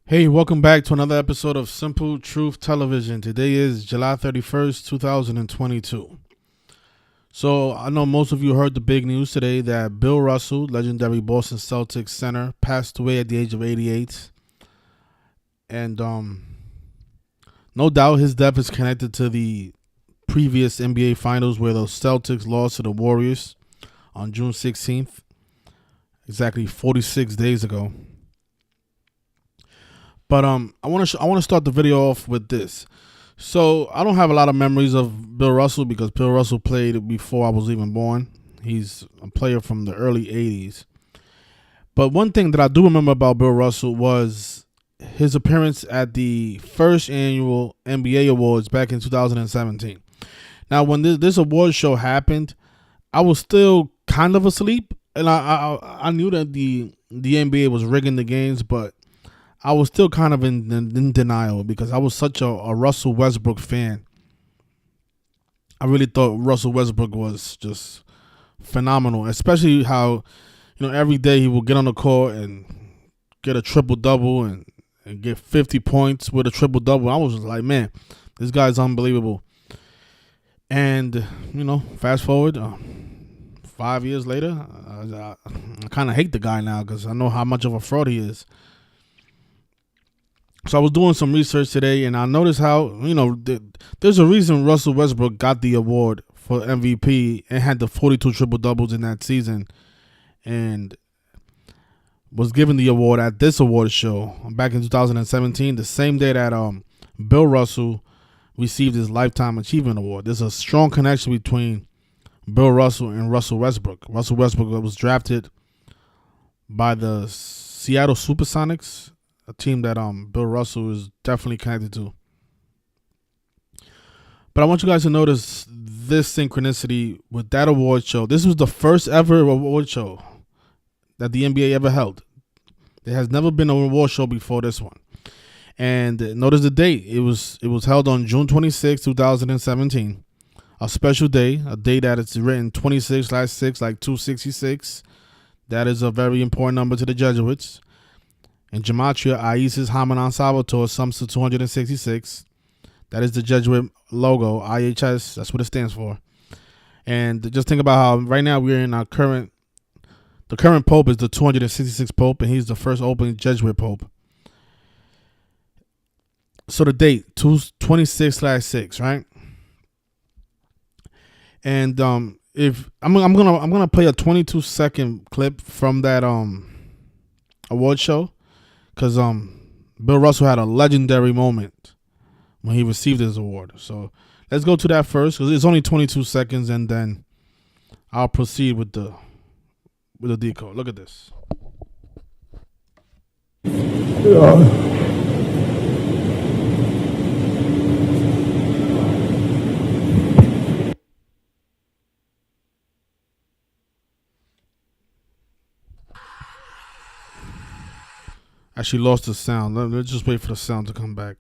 Hey, welcome back to another episode of Simple Truth Television. Today is July 31st, 2022. So, I know most of you heard the big news today that Bill Russell, legendary Boston Celtics center, passed away at the age of 88. And no doubt his death is connected to the previous NBA Finals where the Celtics lost to the Warriors on June 16th, exactly 46 days ago. But I want to start the video off with this. So I don't have a lot of memories of Bill Russell because Bill Russell played before I was even born. He's a player from the early 80s. But one thing that I do remember about Bill Russell was his appearance at the first annual NBA Awards back in 2017. Now, when this award show happened, I was still kind of asleep, and I knew that the NBA was rigging the games, but I was still kind of in denial because I was such a Russell Westbrook fan. I really thought Russell Westbrook was just phenomenal, especially how, every day he would get on the court and get a triple-double and get 50 points with a triple-double. I was just like, man, this guy's unbelievable. And, fast forward, 5 years later, I kind of hate the guy now because I know how much of a fraud he is. So I was doing some research today, and I noticed how, there's a reason Russell Westbrook got the award for MVP and had the 42 triple-doubles in that season and was given the award at this award show back in 2017, the same day that Bill Russell received his Lifetime Achievement Award. There's a strong connection between Bill Russell and Russell Westbrook. Russell Westbrook was drafted by the Seattle Supersonics, a team that Bill Russell is definitely connected to. But I want you guys to notice this synchronicity with that award show. This was the first ever award show that the NBA ever held. There has never been an award show before this one. And notice the date. It was held on June 26, 2017. A special day, a day that it's written 26/6 like 266. That is a very important number to the Jesuits. In Gematria, Isis Hamanan Salvatore sums to 266. That is the Jesuit logo, IHS. That's what it stands for. And just think about how right now we're in the current Pope is the 266th Pope, and he's the first open Jesuit Pope. So the date, 26/6, right? And if I'm gonna play a 22-second clip from that award show. Because Bill Russell had a legendary moment when he received his award. So let's go to that first because it's only 22 seconds, and then I'll proceed with the decode. Look at this. Actually lost the sound. Let's just wait for the sound to come back.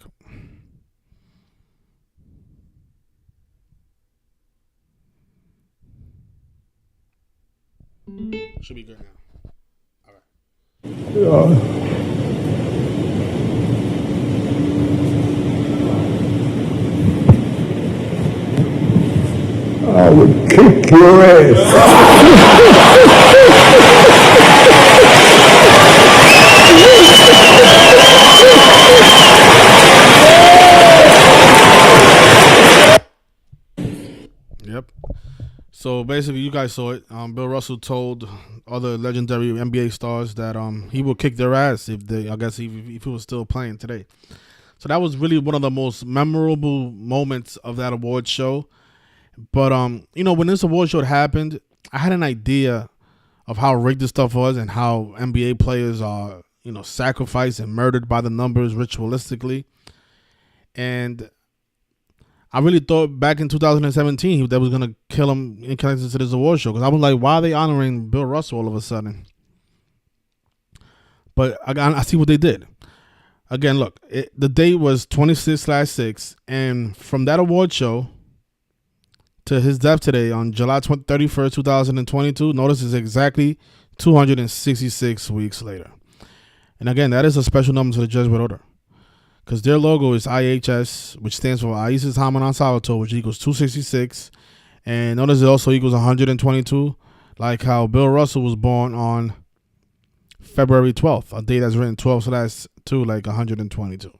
Should be good now. All right. I would kick your ass. Yep. So basically, you guys saw it. Bill Russell told other legendary NBA stars that he would kick their ass if he was still playing today. So that was really one of the most memorable moments of that award show. But when this award show happened, I had an idea of how rigged this stuff was and how NBA players are, sacrificed and murdered by the numbers ritualistically. And I really thought back in 2017 that was going to kill him in connection to this award show. Because I was like, why are they honoring Bill Russell all of a sudden? But I see what they did. Again, look, the date was 26/6. And from that award show to his death today on July 31st, 2022, notice it's exactly 266 weeks later. And again, that is a special number to the Jesuit order because their logo is IHS, which stands for Isis Hamanon Salvatore, which equals 266. And notice it also equals 122, like how Bill Russell was born on February 12th, a day that's written 12, so that's 2, like 122.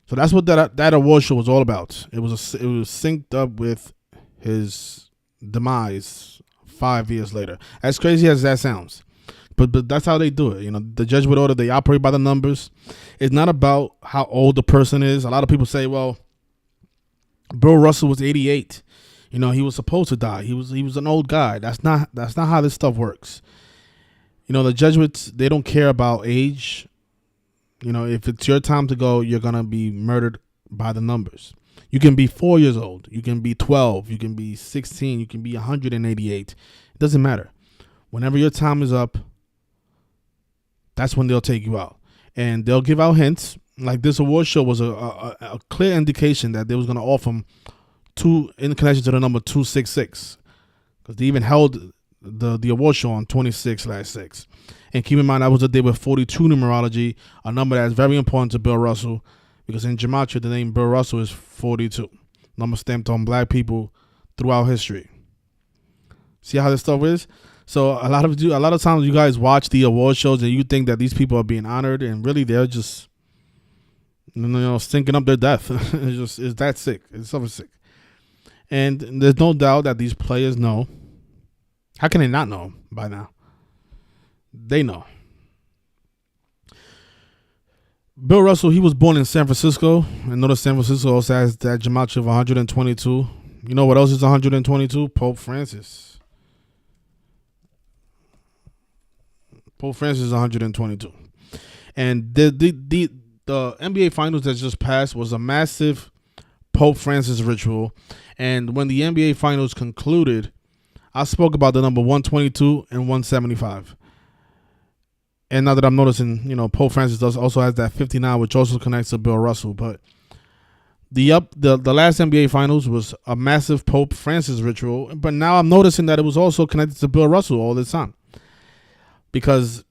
So that's what that award show was all about. It was synced up with his demise 5 years later. As crazy as that sounds, but that's how they do it. You know, the Jesuit order, they operate by the numbers. It's not about how old the person is. A lot of people say, well, Bill Russell was 88. You know, he was supposed to die. He was an old guy. That's not how this stuff works. You know, the Jesuits, they don't care about age. You know, if it's your time to go, you're going to be murdered by the numbers. You can be 4 years old. You can be 12. You can be 16. You can be 188. It doesn't matter. Whenever your time is up, that's when they'll take you out. And they'll give out hints. Like this award show was a clear indication that they was going to offer him in connection to the number 266. Because they even held the award show on 26/6. And keep in mind, that was the day with 42 numerology, a number that is very important to Bill Russell, because in Gematria, the name Bill Russell is 42. Number stamped on black people throughout history. See how this stuff is? So a lot of times you guys watch the award shows and you think that these people are being honored, and really they're just, you know, stinking up their death. It's that sick. It's so sick. And there's no doubt that these players know. How can they not know by now? They know. Bill Russell, he was born in San Francisco. And notice San Francisco also has that gematria of 122. You know what else is 122? Pope Francis. Pope Francis is 122. And the NBA Finals that just passed was a massive Pope Francis ritual. And when the NBA Finals concluded, I spoke about the number 122 and 175. And now that I'm noticing, you know, Pope Francis also has that 59, which also connects to Bill Russell. But the last NBA Finals was a massive Pope Francis ritual. But now I'm noticing that it was also connected to Bill Russell all this time. Because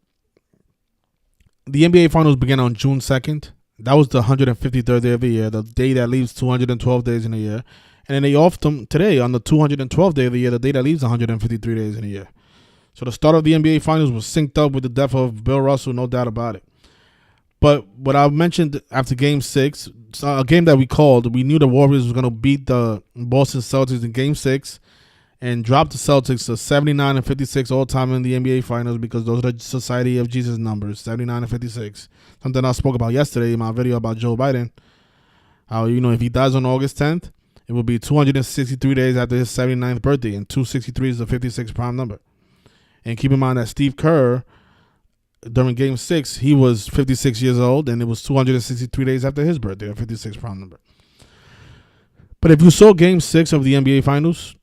the NBA Finals began on June 2nd. That was the 153rd day of the year, the day that leaves 212 days in a year. And then they offed them today on the 212th day of the year, the day that leaves 153 days in a year. So the start of the NBA Finals was synced up with the death of Bill Russell, no doubt about it. But what I mentioned after Game 6, a game that we called, we knew the Warriors was going to beat the Boston Celtics in Game 6 and drop the Celtics to 79 and 56 all time in the NBA Finals, because those are the Society of Jesus numbers, 79 and 56. Something I spoke about yesterday in my video about Joe Biden. How, you know, if he dies on August 10th, it will be 263 days after his 79th birthday, and 263 is the 56 prime number. And keep in mind that Steve Kerr, during Game 6, he was 56 years old, and it was 263 days after his birthday, a 56 prime number. But if you saw Game 6 of the NBA Finals,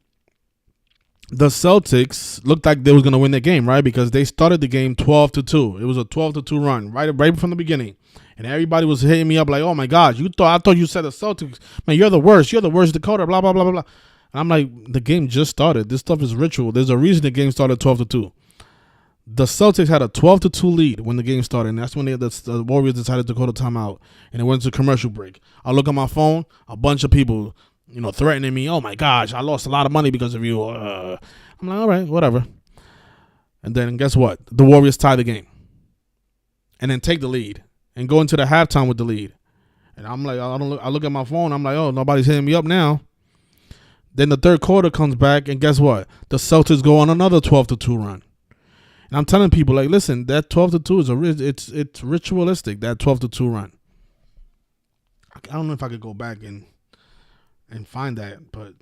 the Celtics looked like they was going to win the game, right? Because they started the game 12-2. It was a 12-2 run, right from the beginning. And everybody was hitting me up like, oh, my gosh, I thought you said the Celtics. Man, you're the worst. You're the worst Dakota, blah, blah, blah, blah, blah. And I'm like, the game just started. This stuff is ritual. There's a reason the game started 12-2. The Celtics had a 12-2 lead when the game started, and that's when the Warriors decided to call the timeout, and it went to commercial break. I look at my phone, a bunch of people, you know, threatening me. Oh, my gosh, I lost a lot of money because of you. I'm like, all right, whatever. And then guess what? The Warriors tie the game and then take the lead and go into the halftime with the lead. And I'm like, I look at my phone. I'm like, oh, nobody's hitting me up now. Then the third quarter comes back, and guess what? The Celtics go on another 12-2 run. And I'm telling people, like, listen, that 12-2 is it's ritualistic, that 12-2 run. I don't know if I could go back and find that, but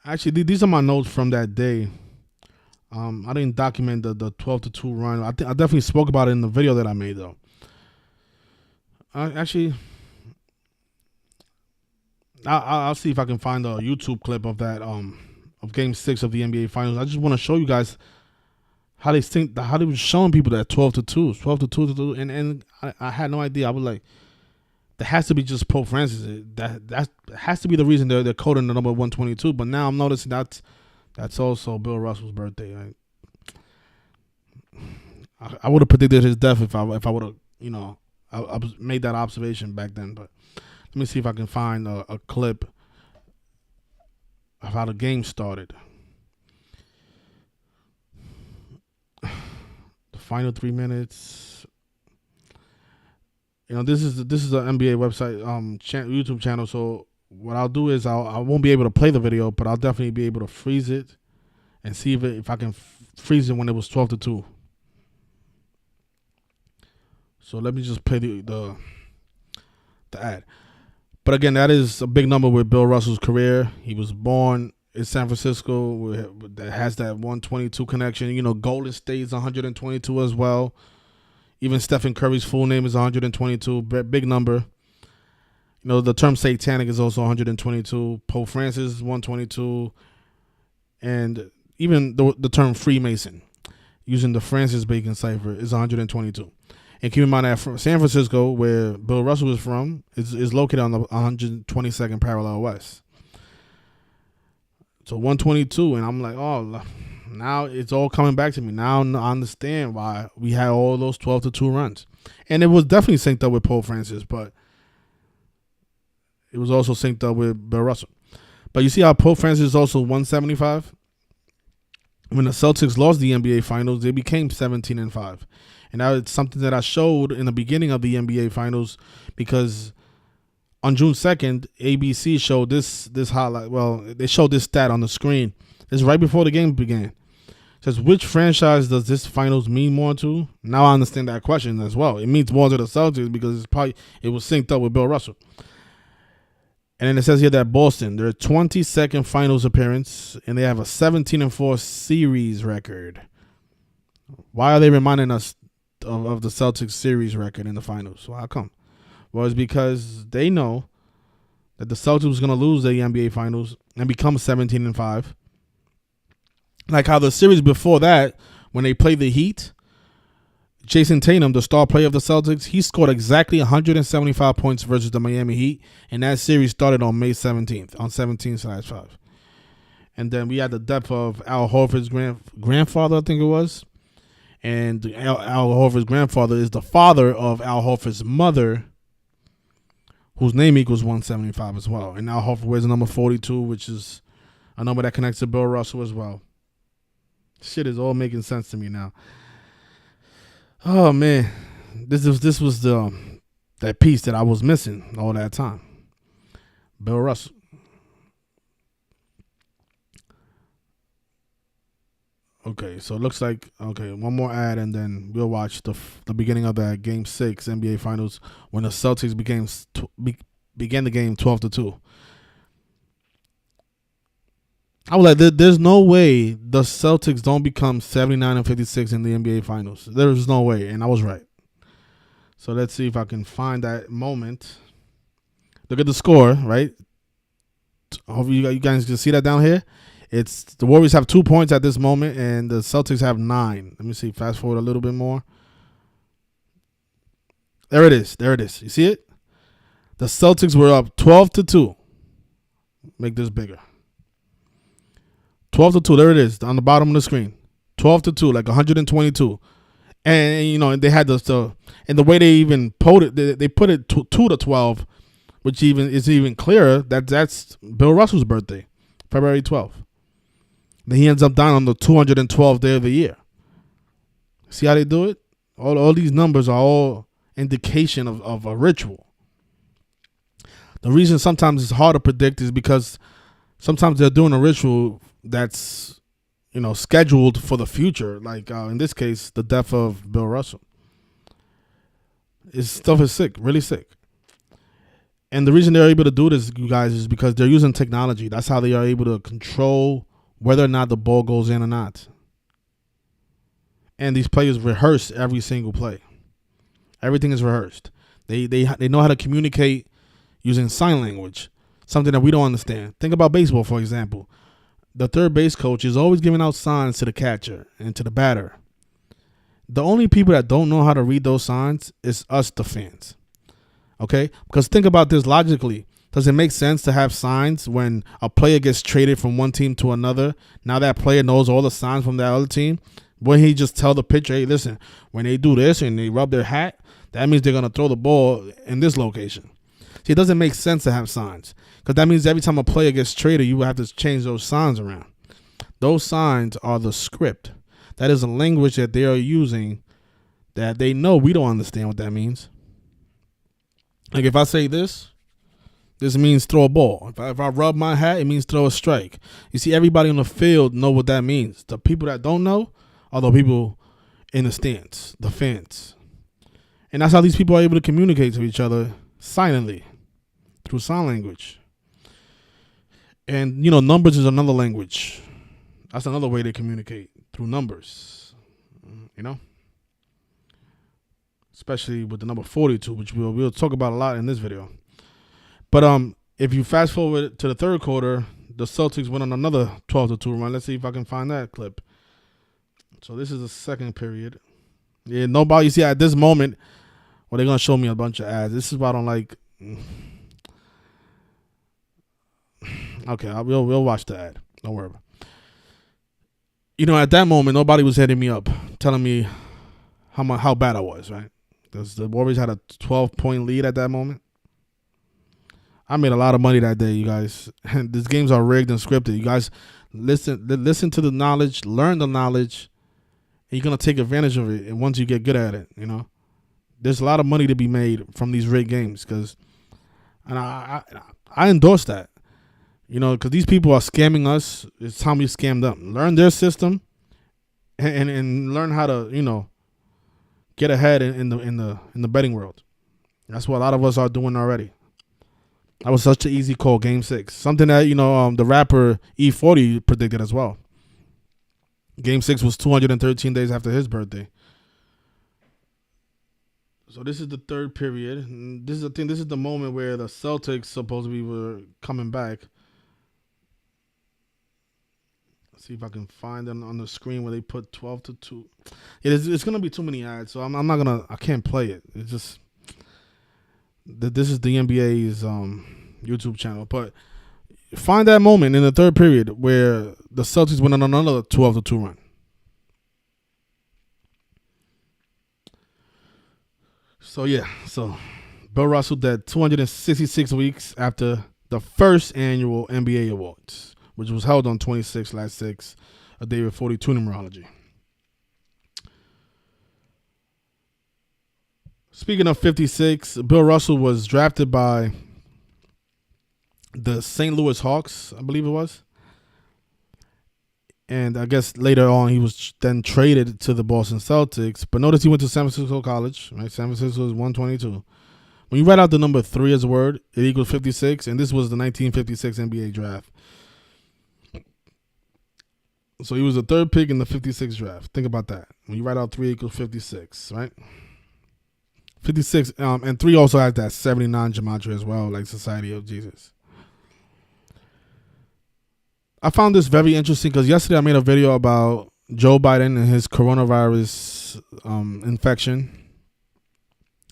actually, these are my notes from that day. I didn't document the 12-2 run. I definitely spoke about it in the video that I made, though. I'll see if I can find a YouTube clip of that of Game 6 of the NBA Finals. I just want to show you guys how they were showing people that 12-2, and I had no idea. I was like, that has to be just Pope Francis. That has to be the reason they're coding the number 122. But now I'm noticing that's also Bill Russell's birthday. I would have predicted his death if I would have, I made that observation back then. But let me see if I can find a clip of how the game started. The final 3 minutes. This is an NBA website, YouTube channel. So what I'll do is I won't be able to play the video, but I'll definitely be able to freeze it and see if I can freeze it when it was 12-2. So let me just play the ad. But again, that is a big number with Bill Russell's career. He was born in San Francisco, that has that 122 connection. Golden State's 122 as well. Even Stephen Curry's full name is 122, big number. The term satanic is also 122. Pope Francis is 122. And even the term Freemason, using the Francis Bacon cipher, is 122. And keep in mind that San Francisco, where Bill Russell is from, is located on the 122nd parallel west. So 122, and I'm like, oh, now it's all coming back to me. Now I understand why we had all those 12-2 runs. And it was definitely synced up with Pope Francis, but it was also synced up with Bill Russell. But you see how Pope Francis is also 175? When the Celtics lost the NBA Finals, they became 17-5. And now it's something that I showed in the beginning of the NBA Finals, because on June 2nd, ABC showed this highlight. Well, they showed this stat on the screen. It's right before the game began. It says, which franchise does this finals mean more to? Now I understand that question as well. It means more to the Celtics because it was synced up with Bill Russell. And then it says here that Boston, their 22nd finals appearance, and they have a 17-4 series record. Why are they reminding us of the Celtics series record in the finals? Well, how come? Well, it's because they know that the Celtics was going to lose the NBA finals and become 17-5. Like how the series before that, when they played the Heat, Jason Tatum, the star player of the Celtics, he scored exactly 175 points versus the Miami Heat, and that series started on May 17th, on 17/5. And then we had the depth of Al Horford's grandfather, I think it was. And Al Horford's grandfather is the father of Al Horford's mother, whose name equals 175 as well. And Al Horford wears the number 42, which is a number that connects to Bill Russell as well. Shit is all making sense to me now. Oh man, this was that piece that I was missing all that time. Bill Russell. Okay, so it looks like one more ad and then we'll watch the beginning of that Game 6 NBA Finals when the Celtics began the game 12-2. I was like, there's no way the Celtics don't become 79-56 in the NBA Finals. There's no way, and I was right. So let's see if I can find that moment. Look at the score, right? Hopefully you guys can see that down here. It's the Warriors have 2 points at this moment, and the Celtics have 9. Let me see. Fast forward a little bit more. There it is. You see it? The Celtics were up 12-2. Make this bigger. 12-2. There it is on the bottom of the screen. 12-2, like 122. And they had and the way they even put it, they put it 2-12, which is even clearer that that's Bill Russell's birthday, February 12th. Then he ends up dying on the 212th day of the year. See how they do it? All these numbers are all indication of a ritual. The reason sometimes it's hard to predict is because sometimes they're doing a ritual that's scheduled for the future. Like in this case, the death of Bill Russell. Stuff is sick, really sick. And the reason they're able to do this, you guys, is because they're using technology. That's how they are able to control whether or not the ball goes in or not. And these players rehearse every single play. Everything is rehearsed. They know how to communicate using sign language, something that we don't understand. Think about baseball, for example. The third base coach is always giving out signs to the catcher and to the batter. The only people that don't know how to read those signs is us, the fans. Okay? Because think about this logically. Does it make sense to have signs when a player gets traded from one team to another? Now that player knows all the signs from that other team. Wouldn't he just tell the pitcher, hey, listen, when they do this and they rub their hat, that means they're going to throw the ball in this location. See, it doesn't make sense to have signs, because that means every time a player gets traded, you will have to change those signs around. Those signs are the script. That is a language that they are using that they know we don't understand what that means. Like if I say this means throw a ball. If I rub my hat, it means throw a strike. You see, everybody on the field know what that means. The people that don't know are the people in the stands, the fans. And that's how these people are able to communicate to each other silently through sign language. And, numbers is another language. That's another way they communicate, through numbers, especially with the number 42, which we'll talk about a lot in this video. But if you fast forward to the third quarter, the Celtics went on another 12-2 run. Let's see if I can find that clip. So this is the second period. Yeah, nobody, you see, at this moment, they're going to show me a bunch of ads. This is why I don't like. Okay, we'll watch the ad. Don't worry about it. At that moment, nobody was hitting me up, telling me how bad I was, right? Because the Warriors had a 12-point lead at that moment. I made a lot of money that day, you guys. These games are rigged and scripted. You guys listen to the knowledge, learn the knowledge, and you're going to take advantage of it. And once you get good at it, there's a lot of money to be made from these rigged games. And I endorse that, because these people are scamming us. It's time we scam them. Learn their system and learn how to, get ahead in the betting world. That's what a lot of us are doing already. That was such an easy call, Game 6. Something that, the rapper E40 predicted as well. Game 6 was 213 days after his birthday. So this is the third period. And this is the moment where the Celtics supposedly were coming back. Let's see if I can find them on the screen where they put 12-2. It's going to be too many ads, so I'm not going to, I can't play it. It's just, this is the NBA's YouTube channel. But find that moment in the third period where the Celtics went on another 12-2 run. So Bill Russell did 266 weeks after the first annual NBA Awards, which was held on 26/6, a day with 42 numerology. Speaking of 56, Bill Russell was drafted by the St. Louis Hawks, I believe it was. And I guess later on he was then traded to the Boston Celtics. But notice he went to San Francisco College, right? San Francisco is 122. When you write out the number 3 as a word, it equals 56. And this was the 1956 NBA draft. So he was the third pick in the 56 draft. Think about that. When you write out 3 equals 56, right? 56, and 3 also has that 79 Gematria as well, like Society of Jesus. I found this very interesting because yesterday I made a video about Joe Biden and his coronavirus infection.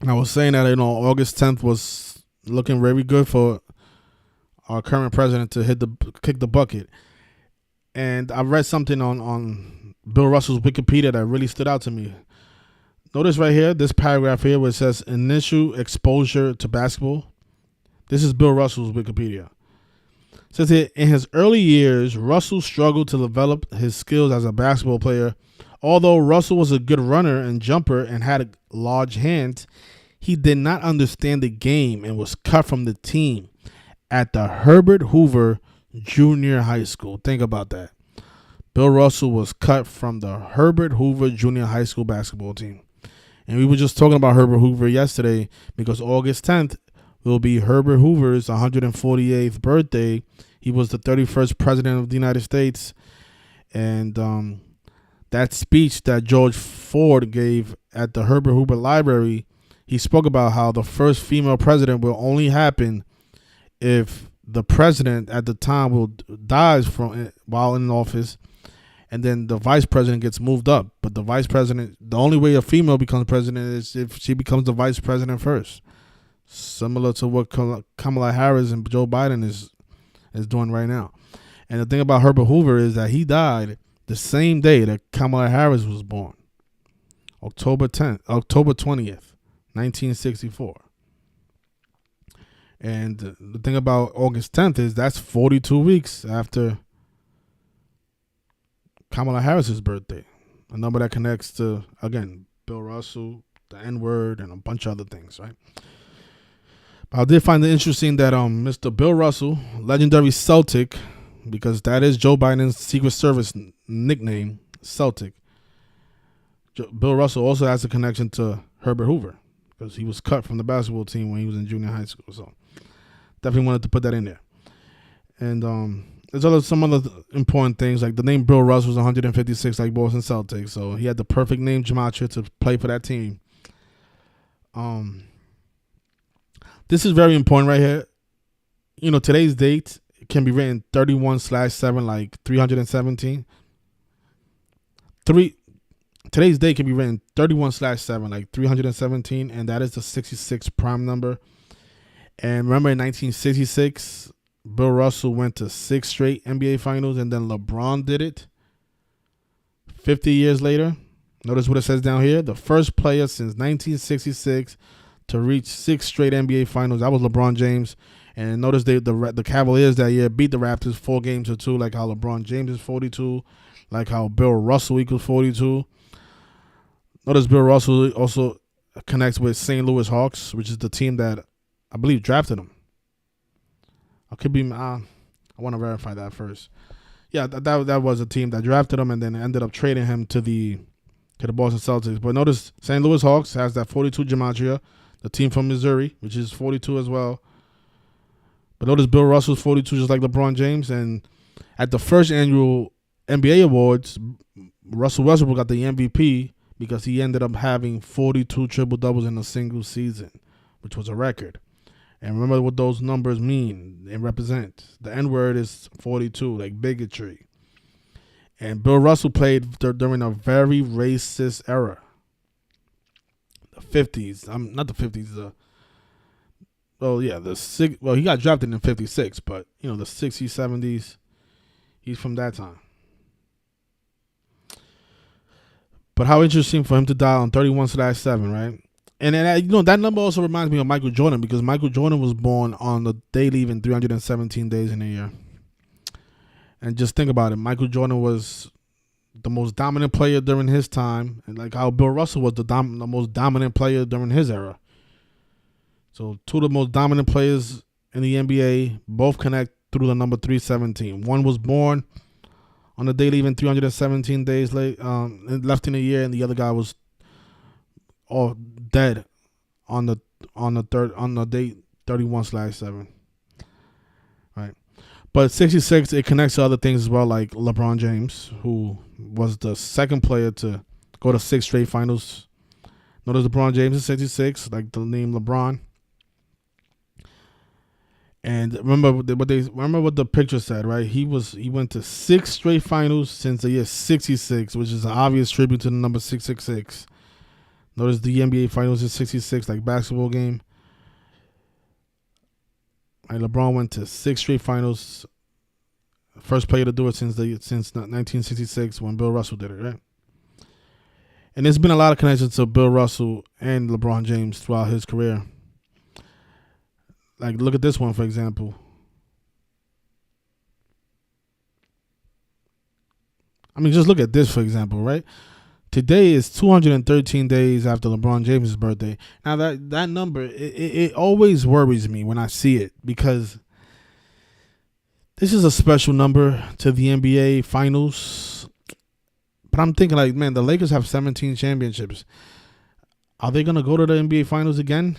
And I was saying that, August 10th was looking very good for our current president to kick the bucket. And I read something on Bill Russell's Wikipedia that really stood out to me. Notice right here, this paragraph here where it says initial exposure to basketball. This is Bill Russell's Wikipedia. It says here, in his early years, Russell struggled to develop his skills as a basketball player. Although Russell was a good runner and jumper and had large hands, he did not understand the game and was cut from the team at the Herbert Hoover Junior High School. Think about that. Bill Russell was cut from the Herbert Hoover Junior High School basketball team. And we were just talking about Herbert Hoover yesterday because August 10th will be Herbert Hoover's 148th birthday. He was the 31st president of the United States. And that speech that George Ford gave at the Herbert Hoover Library, he spoke about how the first female president will only happen if the president at the time dies while in office, and then the vice president gets moved up. But the vice president, the only way a female becomes president is if she becomes the vice president first. Similar to what Kamala Harris and Joe Biden is doing right now. And the thing about Herbert Hoover is that he died the same day that Kamala Harris was born, October 20th, 1964. And the thing about August 10th is that's 42 weeks after Kamala Harris's birthday. A number that connects to, again, Bill Russell, the N-word, and a bunch of other things, right? But I did find it interesting that Mr. Bill Russell, legendary Celtic, because that is Joe Biden's Secret Service nickname, Celtic. Bill Russell also has a connection to Herbert Hoover because he was cut from the basketball team when he was in junior high school. So definitely wanted to put that in there. And there's some other important things, like the name Bill Russell was 156 like Boston Celtics. So he had the perfect name, Gematria, to play for that team. This is very important right here. You know, today's date can be written 31/7 like 317. Today's date can be written 31/7 like 317, and that is the 66 prime number. And remember in 1966, Bill Russell went to 6 straight NBA finals, and then LeBron did it 50 years later. Notice what it says down here. The first player since 1966 to reach 6 straight NBA finals. That was LeBron James. And notice the Cavaliers that year beat the Raptors 4-2, like how LeBron James is 42, like how Bill Russell equals 42. Notice Bill Russell also connects with St. Louis Hawks, which is the team that I believe drafted him. I could be. I want to verify that first. Yeah, that was a team that drafted him and then ended up trading him to the Boston Celtics. But notice St. Louis Hawks has that 42 Gematria, the team from Missouri, which is 42 as well. But notice Bill Russell's 42, just like LeBron James. And at the first annual NBA Awards, Russell Westbrook got the MVP because he ended up having 42 triple-doubles in a single season, which was a record. And remember what those numbers mean and represent. The N-word is 42, like bigotry. And Bill Russell played during a very racist era. The 50s. Not the 50s. He got drafted in 56, but, the 60s, 70s, he's from that time. But how interesting for him to die on 31/7, right? And then, that number also reminds me of Michael Jordan, because Michael Jordan was born on the day leaving 317 days in a year. And just think about it. Michael Jordan was the most dominant player during his time, and like how Bill Russell was the most dominant player during his era. So two of the most dominant players in the NBA both connect through the number 317. One was born on the day leaving 317 days left in a year, and the other guy was all dead on the date 31/7. Right. But 66, it connects to other things as well, like LeBron James, who was the second player to go to 6 straight finals. Notice LeBron James is 66, like the name LeBron. And remember what the picture said, right? He went to 6 straight finals since the year 66, which is an obvious tribute to the number 666. Notice the NBA Finals is 66, like basketball game. Right, LeBron went to 6 straight finals. First player to do it since 1966 when Bill Russell did it, right? And there's been a lot of connections to Bill Russell and LeBron James throughout his career. Like, look at this one, for example. I mean, just look at this, for example, right? Today is 213 days after LeBron James' birthday. Now, that number, it always worries me when I see it, because this is a special number to the NBA Finals. But I'm thinking, like, man, the Lakers have 17 championships. Are they going to go to the NBA Finals again?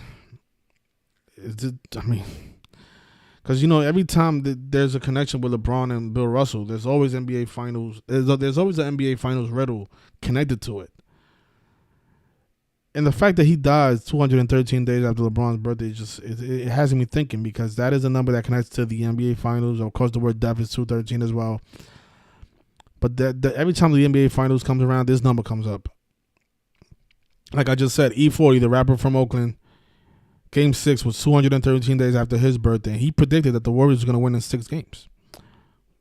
Because, every time there's a connection with LeBron and Bill Russell, there's always NBA Finals. There's always an NBA Finals riddle connected to it. And the fact that he dies 213 days after LeBron's birthday, it has me thinking, because that is a number that connects to the NBA Finals. Of course, the word death is 213 as well. But every time the NBA Finals comes around, this number comes up. Like I just said, E40, the rapper from Oakland, Game 6 was 213 days after his birthday. He predicted that the Warriors were going to win in 6 games.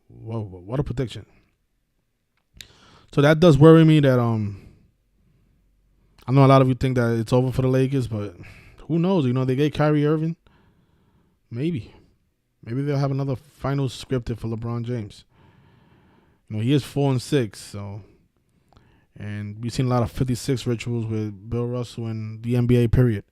Whoa, what a prediction. So that does worry me that I know a lot of you think that it's over for the Lakers, but who knows? You know, they get Kyrie Irving. Maybe they'll have another finals scripted for LeBron James. You know, he is 4-6, so, and we've seen a lot of 56 rituals with Bill Russell and the NBA period.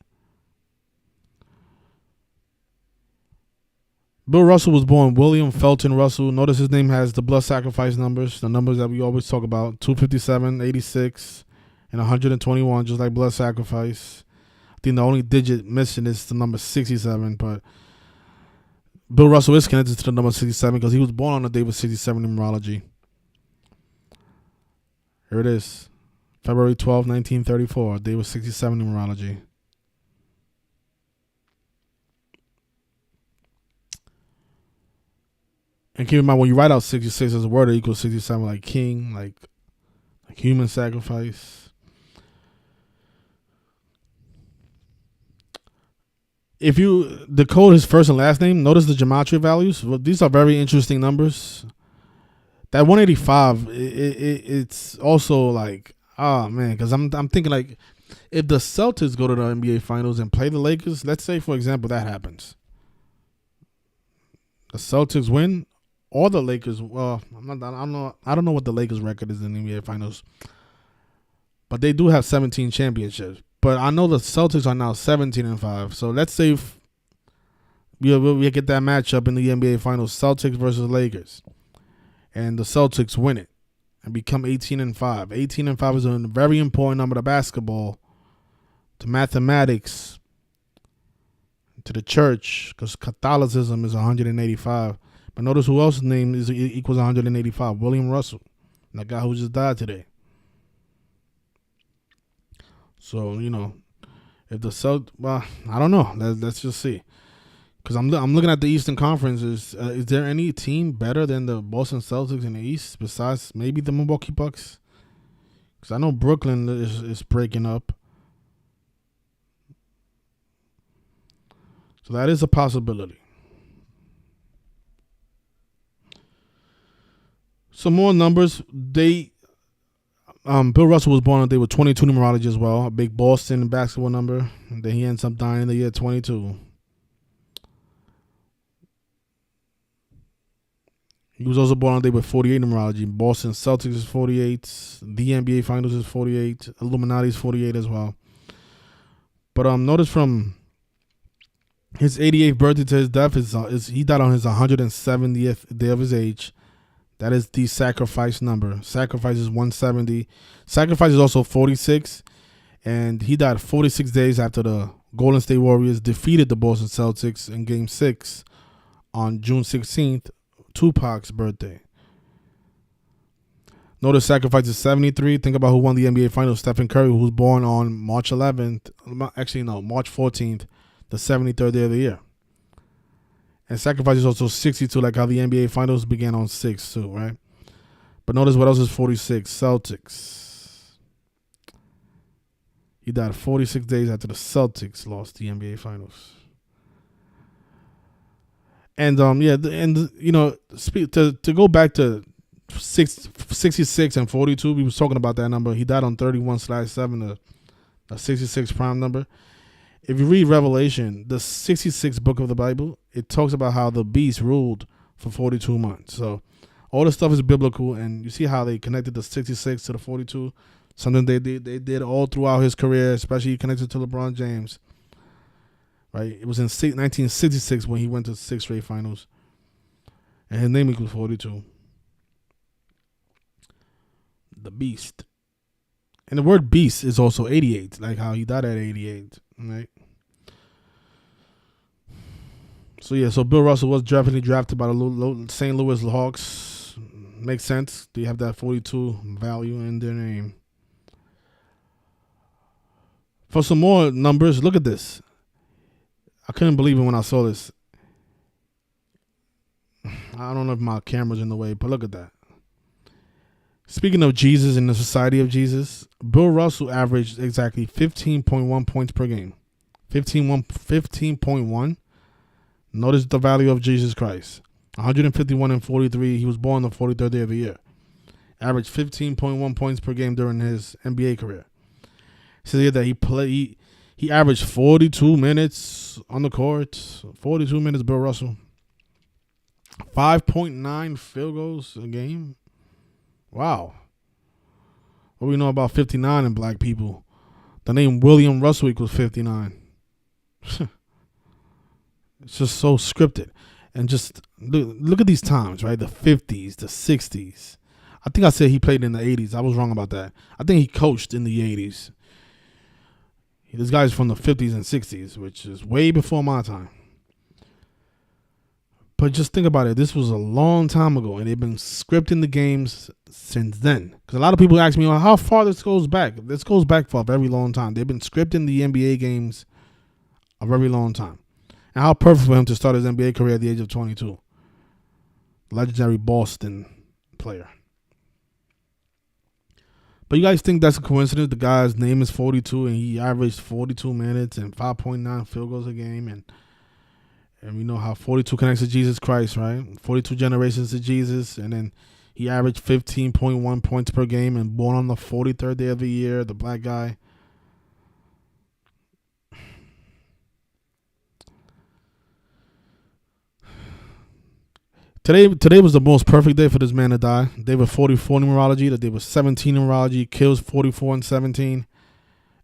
Bill Russell was born William Felton Russell. Notice his name has the blood sacrifice numbers, the numbers that we always talk about, 257, 86, and 121, just like blood sacrifice. I think the only digit missing is the number 67, but Bill Russell is connected to the number 67 because he was born on the day with 67 numerology. Here it is. February 12, 1934, day with 67 numerology. And keep in mind, when you write out 66 as a word, it equals 67, like king, like human sacrifice. If you decode his first and last name, notice the gematria values. Well, these are very interesting numbers. That 185, it's also like, man, because I'm thinking like, if the Celtics go to the NBA Finals and play the Lakers, let's say for example that happens, the Celtics win, or the Lakers. Well, I don't know what the Lakers' record is in the NBA Finals, but they do have 17 championships. But I know the Celtics are now 17-5. So let's say we get that matchup in the NBA Finals, Celtics versus Lakers, and the Celtics win it and become 18-5. 18-5 is a very important number to basketball, to mathematics, to the church, because Catholicism is 185. But notice who else's name equals 185. William Russell, the guy who just died today. So, you know, if the well, I don't know. Let's just see. Because I'm looking at the Eastern Conference. Is there any team better than the Boston Celtics in the East besides maybe the Milwaukee Bucks? Because I know Brooklyn is breaking up. So that is a possibility. Some more numbers. Bill Russell was born on the day with 22 numerology as well, a big Boston basketball number. And then he ends up dying in the year 22. He was also born on the day with 48 numerology. Boston Celtics is 48. The NBA Finals is 48. Illuminati is 48 as well. But notice from his 88th birthday to his death is he died on his 170th day of his age. That is the sacrifice number. Sacrifice is 170. Sacrifice is also 46. And he died 46 days after the Golden State Warriors defeated the Boston Celtics in Game 6 on June 16th, Tupac's birthday. Notice sacrifice is 73. Think about who won the NBA Finals. Stephen Curry, who was born on March 11th. Actually, no, March 14th, the 73rd day of the year. And sacrifice is also 62, like how the NBA Finals began on 6 too, right? But notice what else is 46. Celtics. He died 46 days after the Celtics lost the NBA Finals. And you know, to go back to 66 and 42, we was talking about that number. He died on 31/7, the 66 prime number. If you read Revelation, the 66th book of the Bible, it talks about how the beast ruled for 42 months. So all this stuff is biblical, and you see how they connected the 66 to the 42, something they did all throughout his career, especially connected to LeBron James. Right? It was in 1966 when he went to 6 straight finals, and his name equals 42. The beast. And the word beast is also 88, like how he died at 88, right? So, yeah, so Bill Russell was definitely drafted by the St. Louis Hawks. Makes sense. They have that 42 value in their name. For some more numbers, look at this. I couldn't believe it when I saw this. I don't know if my camera's in the way, but look at that. Speaking of Jesus and the Society of Jesus, Bill Russell averaged exactly 15.1 points per game. 15.1. Notice the value of Jesus Christ. 151 and 43. He was born the 43rd day of the year. Averaged 15.1 points per game during his NBA career. It says here that he averaged 42 minutes on the court. 42 minutes, Bill Russell. 5.9 field goals a game. Wow. What do we know about 59 in black people? The name William Russell equals 59. It's just so scripted. And just look at these times, right? The 50s, the 60s. I think I said he played in the 80s. I was wrong about that. I think he coached in the 80s. This guy's from the 50s and 60s, which is way before my time. But just think about it. This was a long time ago, and they've been scripting the games since then. Because a lot of people ask me, well, how far this goes back? This goes back for a very long time. They've been scripting the NBA games a very long time. And how perfect for him to start his NBA career at the age of 22. Legendary Boston player. But you guys think that's a coincidence? The guy's name is 42, and he averaged 42 minutes and 5.9 field goals a game, and we know how 42 connects to Jesus Christ, right? 42 generations to Jesus, and then he averaged 15.1 points per game and born on the 43rd day of the year, the black guy. Today was the most perfect day for this man to die. Day was 44 numerology. The day was 17 numerology. Kills 44 and 17.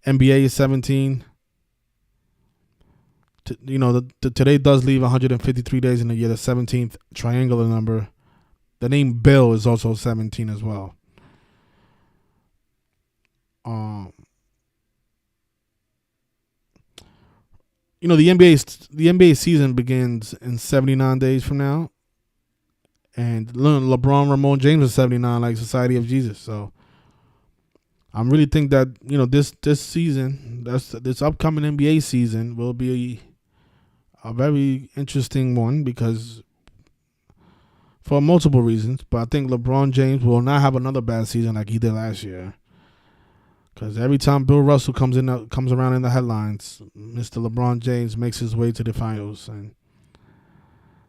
NBA is 17. Today does leave 153 days in the year. The 17th triangular number. The name Bill is also 17 as well. The NBA season begins in 79 days from now. And LeBron Ramon James is 79, like Society of Jesus. So I really think that this season, this upcoming NBA season, will be a very interesting one because for multiple reasons. But I think LeBron James will not have another bad season like he did last year. Because every time Bill Russell comes around in the headlines, Mr. LeBron James makes his way to the finals, and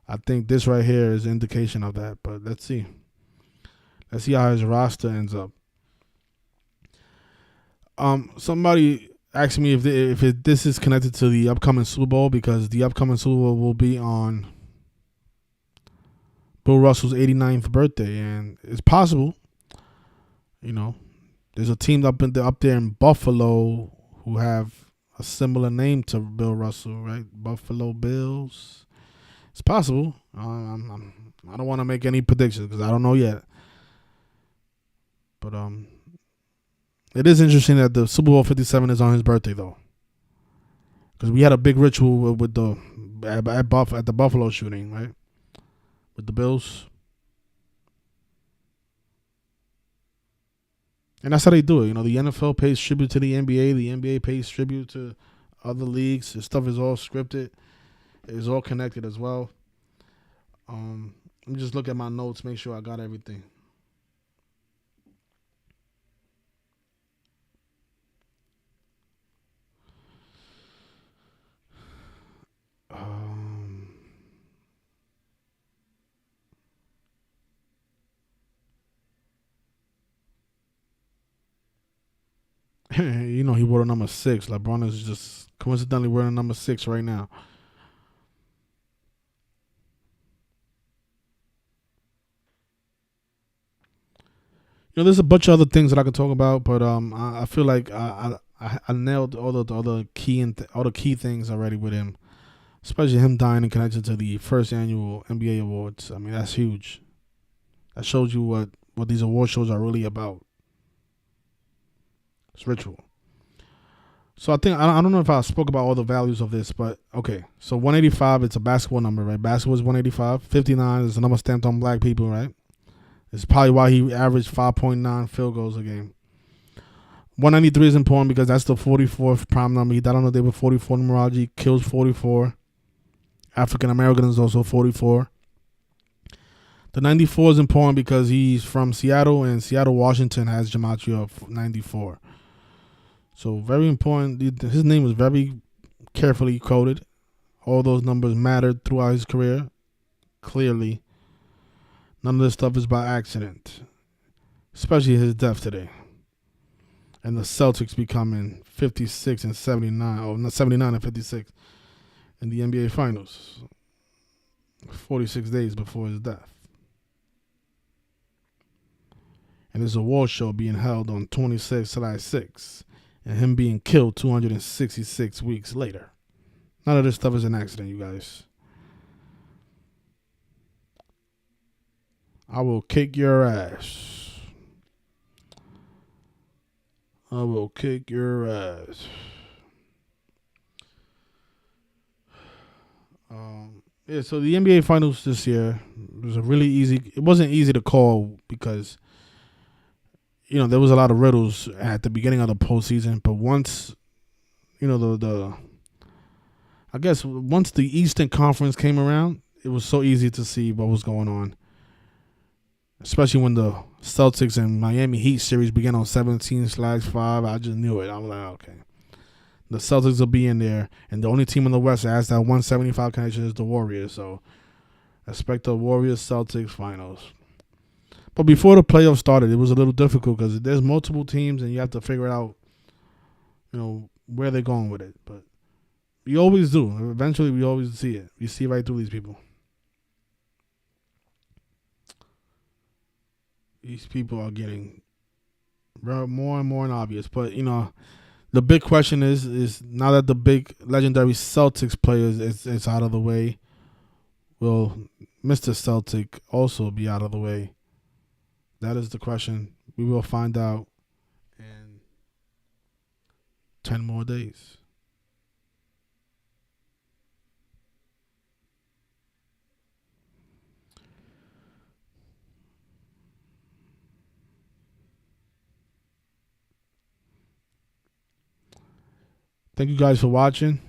I think this right here is an indication of that. But let's see. Let's see how his roster ends up. Somebody asked me if this is connected to the upcoming Super Bowl, because the upcoming Super Bowl will be on Bill Russell's 89th birthday, and it's possible. There's a team up there in Buffalo who have a similar name to Bill Russell, right? Buffalo Bills. It's possible. I don't want to make any predictions because I don't know yet. But it is interesting that the Super Bowl 57 is on his birthday, though. Because we had a big ritual with at the Buffalo shooting, right? With the Bills. And that's how they do it. The NFL pays tribute to the NBA. The NBA pays tribute to other leagues. This stuff is all scripted. It's all connected as well. Let me just look at my notes, make sure I got everything. He wore a number 6. LeBron is just coincidentally wearing a number 6 right now. There's a bunch of other things that I could talk about, but I feel like I nailed all the key things already with him, especially him dying in connection to the first annual NBA awards. I mean, that's huge. That shows you what these award shows are really about. It's ritual. So I don't know if I spoke about all the values of this, but okay. So 185, it's a basketball number, right? Basketball is 185. 59 is the number stamped on black people, right? It's probably why he averaged 5.9 field goals a game. 193 is important because that's the 44th prime number. He died on the day with 44 numerology. Kills 44. African American is also 44. The 94 is important because he's from Seattle, and Seattle, Washington has Gematria of 94. So very important. His name was very carefully coded. All those numbers mattered throughout his career. Clearly. None of this stuff is by accident. especially his death today. And the Celtics becoming 56 and 79, or not 79 and 56 in the NBA Finals, 46 days before his death. And his award show being held on 26/6, and him being killed 266 weeks later. None of this stuff is an accident, you guys. I will kick your ass. I will kick your ass. Yeah, so the NBA Finals this year was a really easy. It wasn't easy to call because there was a lot of riddles at the beginning of the postseason. But once I guess once the Eastern Conference came around, it was so easy to see what was going on. Especially when the Celtics and Miami Heat series began on 17/5, I just knew it. I was like, okay. The Celtics will be in there, and the only team in the West that has that 175 connection is the Warriors. So, expect the Warriors-Celtics finals. But before the playoffs started, it was a little difficult because there's multiple teams, and you have to figure out, where they're going with it. But we always do. Eventually, we always see it. We see right through these people. These people are getting more and more obvious. But, the big question is now that the big legendary Celtics players is out of the way, will Mr. Celtic also be out of the way? That is the question. We will find out in 10 more days. Thank you guys for watching.